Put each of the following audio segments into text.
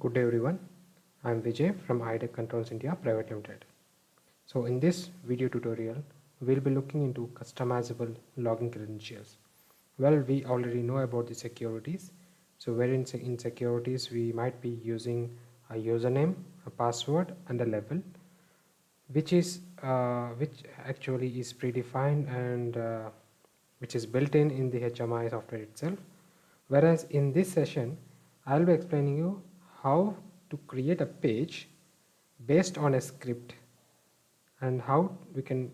Good day everyone, I am Vijay from IDEC Controls India Private Limited. So in this video tutorial, we'll be looking into customizable login credentials. Well, we already know about the securities. So where in securities we might be using a username, a password and a level, which actually is predefined and which is built in the HMI software itself. Whereas in this session, I'll be explaining you how to create a page based on a script and how we can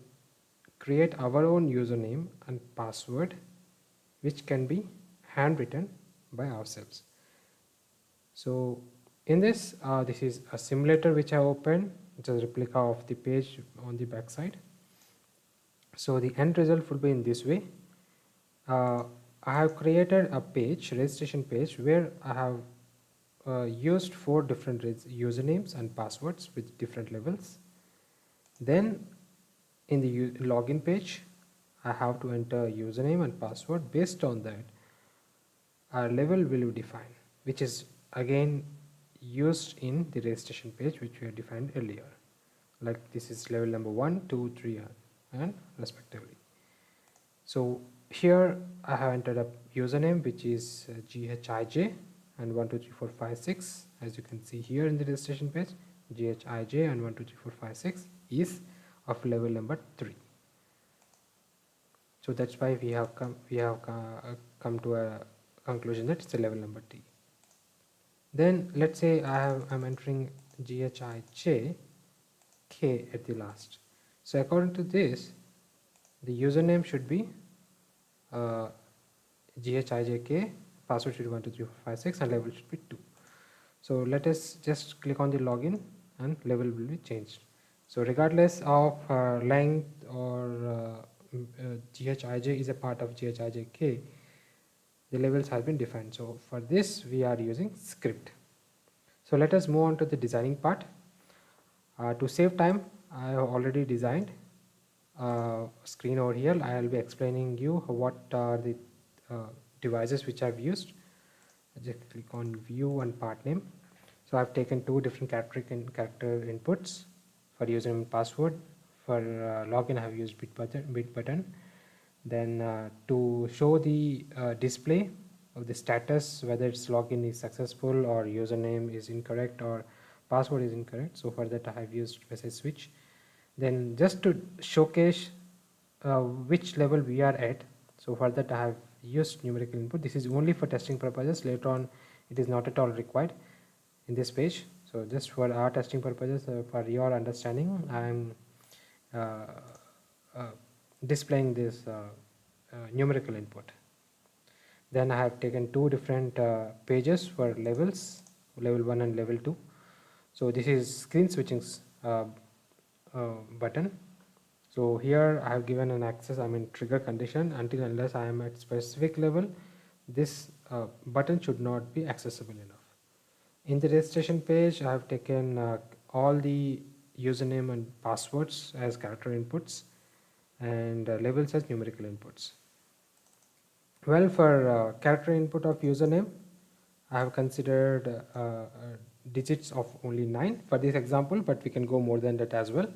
create our own username and password, which can be handwritten by ourselves. So in this, this is a simulator which I opened. It's a replica of the page on the back side. So the end result will be in this way. I have created a page, registration page, where I have used 4 different usernames and passwords with different levels. Then in the login page, I have to enter username and password. Based on that, our level will be defined, which is again used in the registration page which we have defined earlier. Like this is level number 1, 2, 3 and respectively. So here I have entered a username which is GHIJ and 1, 2, 3, 4, 5, 6. As you can see here in the registration page, GHIJ and 1, 2, 3, 4, 5, 6 is of level number 3. So that's why we have come to a conclusion that it's a level number 3. Then let's say I'm entering GHIJ K at the last. So according to this, the username should be GHIJK, password should be 1, 2, 3, 4, 5, 6 and level should be 2. So let us just click on the login and level will be changed. So regardless of length or GHIJ is a part of GHIJK, the levels have been defined. So for this we are using script. So let us move on to the designing part. To save time, I have already designed a screen over here. I will be explaining you what are the devices which I've used. Just click on view and part name. So I've taken 2 different character inputs for username and password. For login I have used bit button. Then to show the display of the status, whether its login is successful or username is incorrect or password is incorrect, so for that I have used message switch. Then just to showcase which level we are at, so for that I have used numerical input. This is only for testing purposes. Later on it is not at all required in this page. So just for our testing purposes, for your understanding, I am displaying this numerical input. Then I have taken 2 different pages for levels, level 1 and level 2. So this is screen switching button. So here I have given an access, trigger condition, until unless I am at specific level, this button should not be accessible enough. In the registration page, I have taken all the username and passwords as character inputs and labels as numerical inputs. Well, for character input of username, I have considered digits of only 9 for this example, but we can go more than that as well.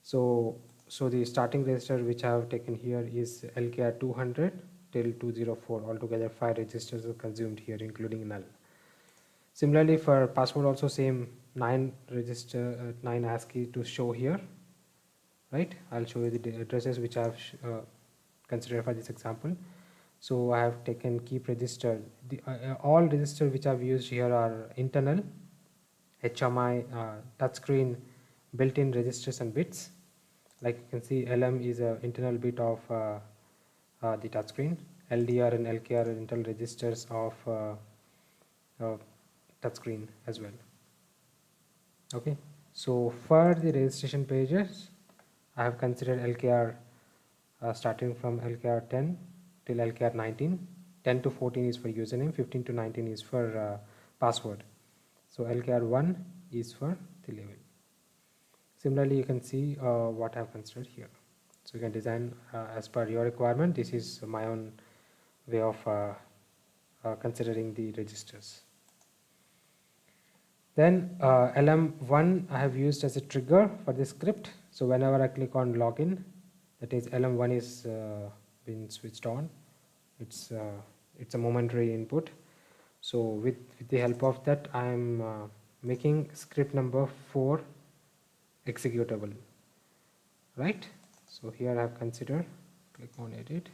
So the starting register which I have taken here is LKR 200 till 204. Altogether 5 registers are consumed here, including null. Similarly, for password also same 9 register 9 ASCII to show here, right? I'll show you the addresses which I have considered for this example. So I have taken keep register. All registers which I've used here are internal HMI touchscreen built-in registers and bits. Like you can see, LM is an internal bit of the touchscreen. LDR and LKR are internal registers of touchscreen as well. Okay, so for the registration pages, I have considered LKR starting from LKR 10 till LKR 19. 10 to 14 is for username, 15 to 19 is for password. So LKR 1 is for the level. Similarly, you can see what I have considered here. So you can design as per your requirement. This is my own way of considering the registers. Then LM1 I have used as a trigger for this script. So whenever I click on login, that is LM1 is been switched on. It's a momentary input. So with the help of that, I am making script number 4 executable, right? So here I have considered, click on edit.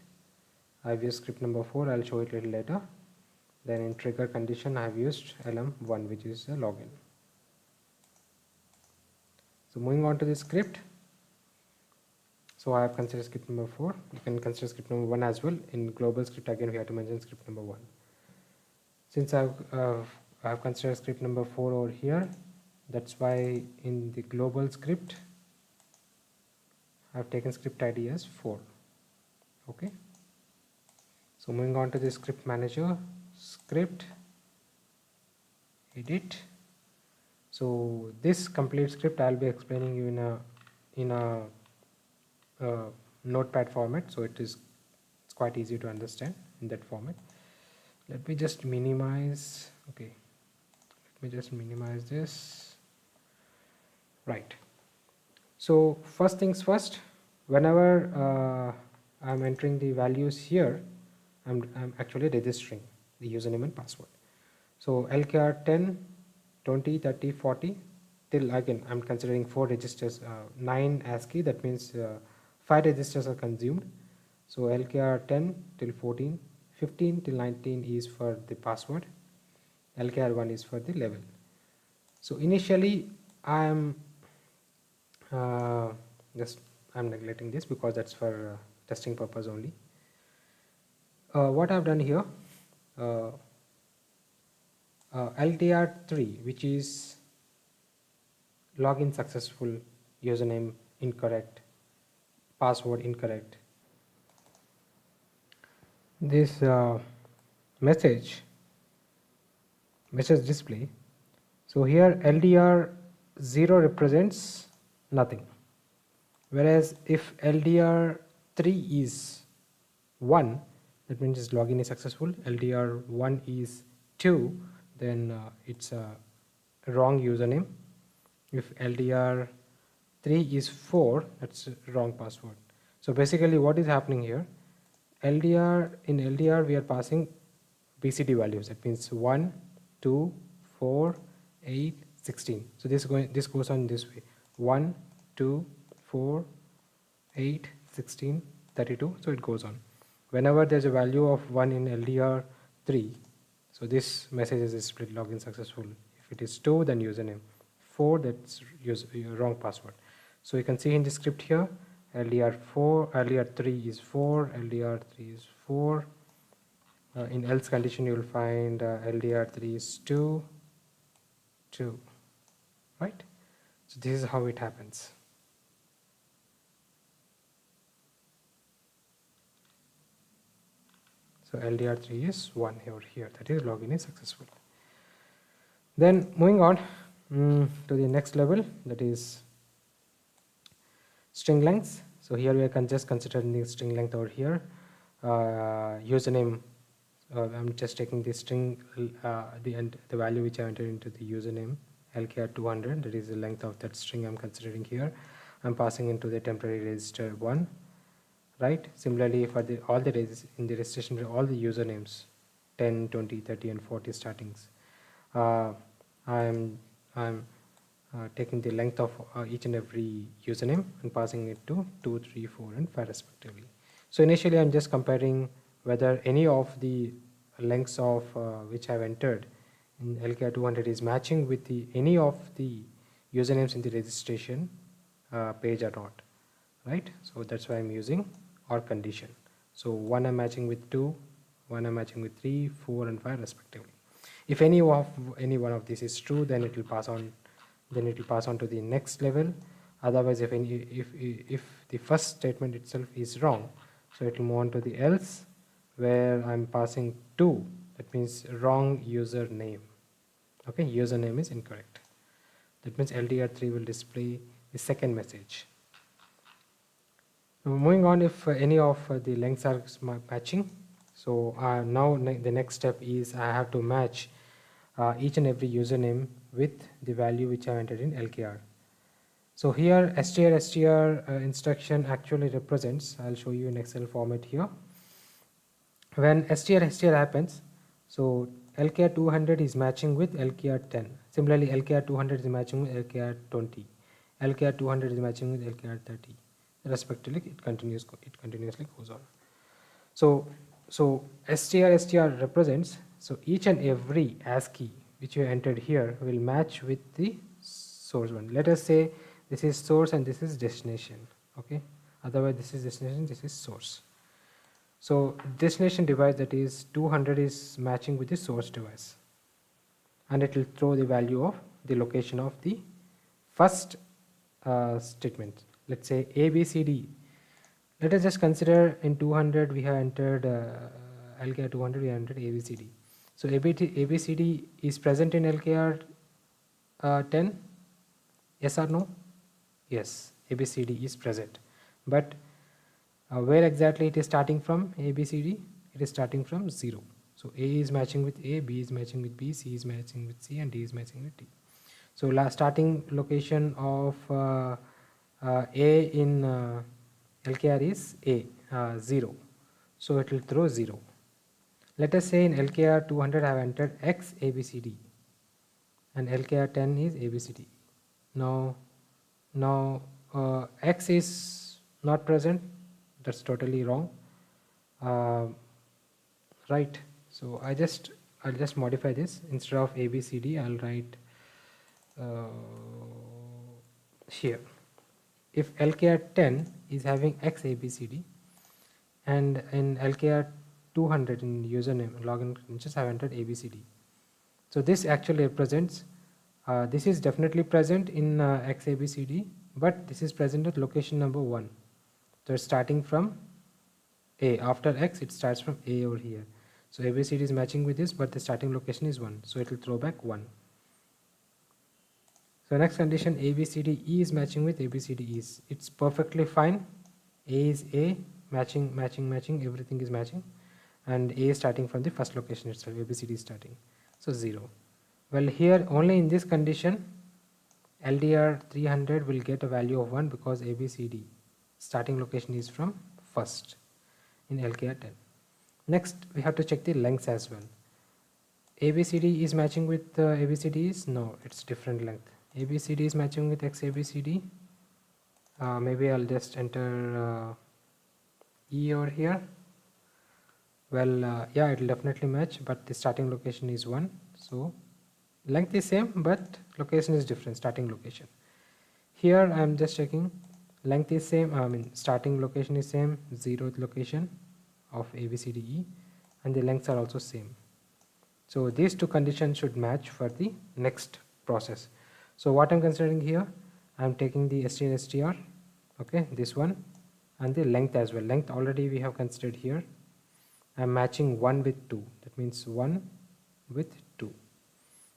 I have used script number 4. I'll show it a little later. Then in trigger condition, I have used LM1, which is a login. So moving on to the script. So I have considered script number 4. You can consider script number 1 as well. In global script, again, we have to mention script number 1. Since I have considered script number 4 over here, that's why in the global script, I have taken script ID as 4. Okay. So moving on to the script manager, script, edit. So this complete script I'll be explaining you in a notepad format, so it's quite easy to understand in that format. Let me just minimize. Okay, let me just minimize this. Right. So first things first, whenever I'm entering the values here, I'm actually registering the username and password. So LKR 10, 20, 30, 40 till, again I'm considering 4 registers, 9 ASCII, that means 5 registers are consumed. So LKR 10 till 14, 15 till 19 is for the password, LKR 1 is for the level. So initially I'm neglecting this because that's for testing purpose only. What I've done here, LTR3, which is login successful, username incorrect, password incorrect. This message display. So here LDR 0 represents nothing, whereas if LDR 3 is 1, that means this login is successful. LDR 1 is 2, then it's a wrong username. If LDR 3 is 4, that's a wrong password. So basically what is happening here, in LDR we are passing BCD values, that means 1, 2, 4, 8, 16. So this goes on this way, 1, 2, 4, 8, 16, 32, so it goes on. Whenever there's a value of 1 in LDR 3, so this message is displayed login successful. If it is 2, then username. 4, that's wrong password. So you can see in the script here, LDR 3 is 4, LDR 3 is 4. In else condition, you will find LDR 3 is 2, 2, right? So this is how it happens. So LDR 3 is 1 here, that is login is successful. Then moving on to the next level, that is string lengths. So here we are just considering the string length over here. Username, I'm just taking the string, the value which I entered into the username, LKR 200, that is the length of that string I'm considering here. I'm passing into the temporary register 1. Right. Similarly, for all the in the registration, all the usernames 10, 20, 30, and 40 startings. I'm taking the length of each and every username and passing it to 2, 3, 4, and 5 respectively. So initially, I'm just comparing whether any of the lengths of which I've entered in LKR 200 is matching with any of the usernames in the registration page or not. Right. So that's why I'm using OR condition. So 1 I'm matching with 2, 1 I'm matching with 3, 4, and 5 respectively. If any one of these is true, then it will pass on. Then it will pass on to the next level. Otherwise, if the first statement itself is wrong, so it will move on to the else, where I'm passing 2. That means wrong username. Okay, username is incorrect. That means LDR3 will display the second message. Moving on, if any of the lengths are matching, so now the next step is I have to match each and every username with the value which I entered in LKR. So here str instruction actually represents, I'll show you in Excel format here. When str happens, so LKR 200 is matching with LKR 10. Similarly, LKR 200 is matching with LKR 20. LKR 200 is matching with LKR 30. Respectively, it continuously goes on. So str represents, so each and every ASCII which you entered here will match with the source one. Let us say this is source and this is destination. Okay, otherwise this is destination, this is source. So destination device, that is 200, is matching with the source device, and it will throw the value of the location of the first statement. Let's say ABCD. Let us just consider in 200 we have entered LKR 200, we have entered ABCD. So ABCD is present in LKR 10. Yes or no? Yes, ABCD is present. But where exactly it is starting from? ABCD, it is starting from 0. So A is matching with A, B is matching with B, C is matching with C, and D is matching with D. So starting location of A in LKR is A, 0. So it will throw 0. Let us say in LKR 200 I have entered X ABCD and LKR 10 is ABCD. Now X is not present. That's totally wrong. Right. So I'll just modify this. Instead of ABCD, I'll write here. If LKR 10 is having X ABCD and in LKR 200 in username login credentials I have entered ABCD. So this actually represents, this is definitely present in X ABCD, but this is present at location number 1. So it's starting from A. After X, it starts from A over here. So ABCD is matching with this, but the starting location is 1. So it will throw back 1. So next condition, ABCDE is matching with ABCDE. It's perfectly fine. A is A, matching, everything is matching. And A is starting from the first location itself, ABCD is starting. So 0. Well, here only in this condition, LDR 300 will get a value of 1 because ABCD starting location is from first in LKR 10. Next, we have to check the lengths as well. ABCD is matching with ABCDs? No, it's different length. ABCD is matching with X ABCD. Maybe I'll just enter E over here. Well, yeah, it will definitely match, but the starting location is 1. So length is same, but location is different, starting location. Here I'm just checking. Length is same, starting location is same, 0th location of ABCDE, and the lengths are also same. So these two conditions should match for the next process. So what I'm considering here, I'm taking the str, okay, this one, and the length as well. Length already we have considered here. I'm matching 1 with 2. That means 1 with 2.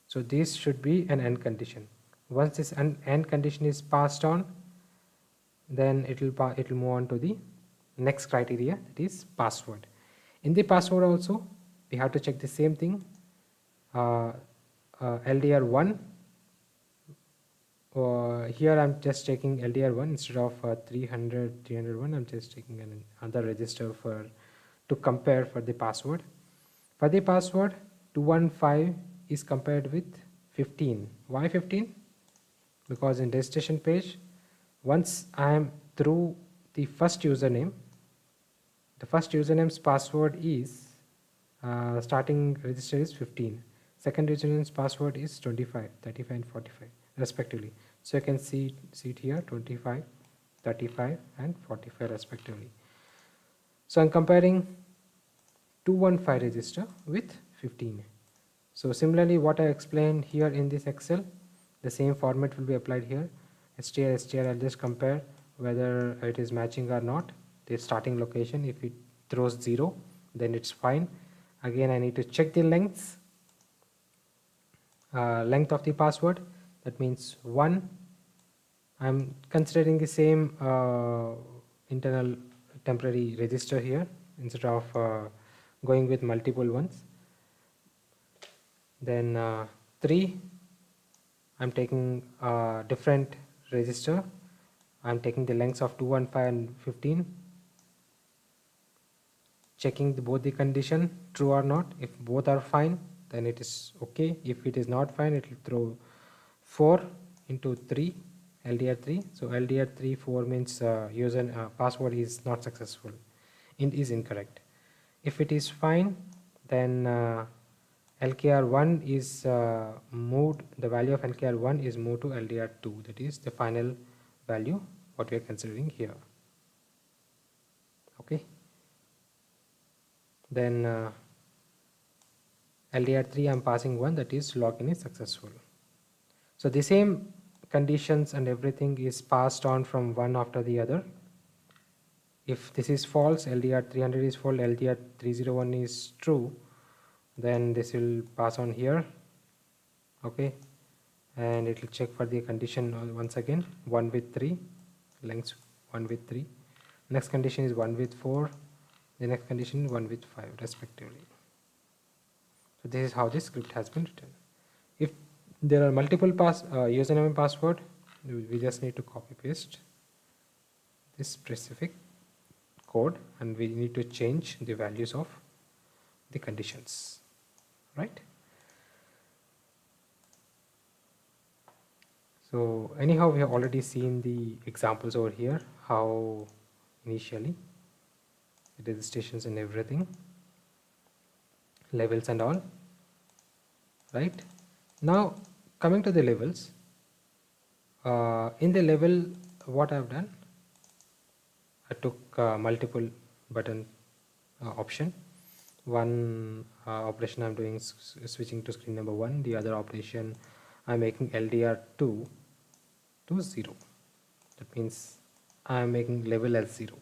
So this should be an AND condition. Once this AND condition is passed on, then it will move on to the next criteria, that is password. In the password also we have to check the same thing. LDR1, here I'm just checking LDR1 instead of 301. I'm just taking another register to compare for the password. For the password, 215 is compared with 15. Why 15? Because in registration page, once I am through the first username, the first username's password is starting register is 15. Second username's password is 25, 35 and 45 respectively. So you can see it here, 25, 35 and 45 respectively. So I'm comparing 215 register with 15. So similarly what I explained here in this Excel, the same format will be applied here. str, I'll just compare whether it is matching or not. The starting location, if it throws 0, then it's fine. Again, I need to check the length of the password. That means 1. I'm considering the same internal temporary register here instead of going with multiple ones. Then 3, I'm taking a different register. I'm taking the lengths of 215 and 15, checking both the condition true or not. If both are fine, then it is okay. If it is not fine, it will throw 4 into 3 LDR3. So LDR3 4 means user password is not successful, is incorrect. If it is fine, then LKR1 is moved, the value of LKR1 is moved to LDR2, that is the final value what we are considering here. Okay, then LDR3 I'm passing 1, that is login is successful. So the same conditions and everything is passed on from one after the other. If this is false, LDR300 is false, LDR301 is true, then this will pass on here. Okay, and it will check for the condition once again, 1 with 3, lengths 1 with 3. Next condition is 1 with 4, the next condition is 1 with 5 respectively. So this is how this script has been written. If there are multiple username and password, we just need to copy paste this specific code and we need to change the values of the conditions, right? So anyhow, we have already seen the examples over here, how initially the registrations and everything, levels and all, right? Now coming to the levels, in the level what I've done, I took multiple button option. One operation I'm doing switching to screen number 1, the other operation I'm making LDR2 to 0. That means I'm making level as 0.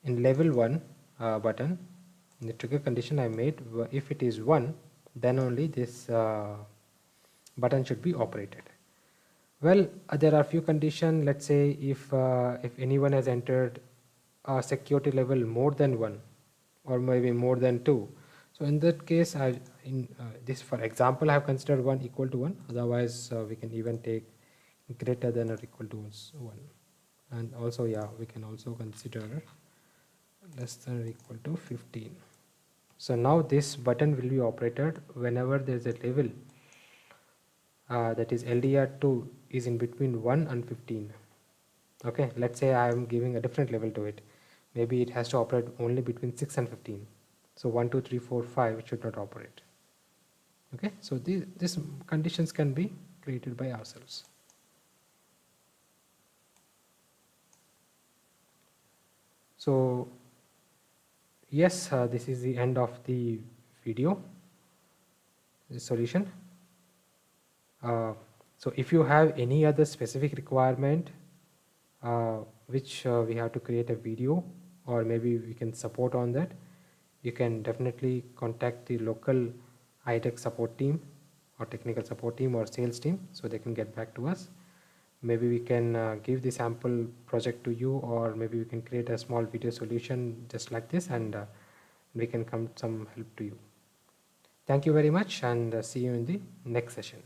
In level 1 button, in the trigger condition I made, if it is 1, then only this button should be operated. Well, there are few conditions. Let's say if anyone has entered a security level more than 1 or maybe more than 2, so in that case, this for example I have considered 1 equal to 1. Otherwise, we can even take greater than or equal to 1, and also we can also consider less than or equal to 15. So now this button will be operated whenever there is a level that is LDR2 is in between 1 and 15. Okay, let's say I am giving a different level to it. Maybe it has to operate only between 6 and 15. So 1, 2, 3, 4, 5 it should not operate. Okay, so these conditions can be created by ourselves. So yes, this is the end of the video, the solution. So if you have any other specific requirement which we have to create a video, or maybe we can support on that, you can definitely contact the local IDEC support team or technical support team or sales team, so they can get back to us. Maybe we can give the sample project to you, or maybe we can create a small video solution just like this, and we can come some help to you. Thank you very much, and see you in the next session.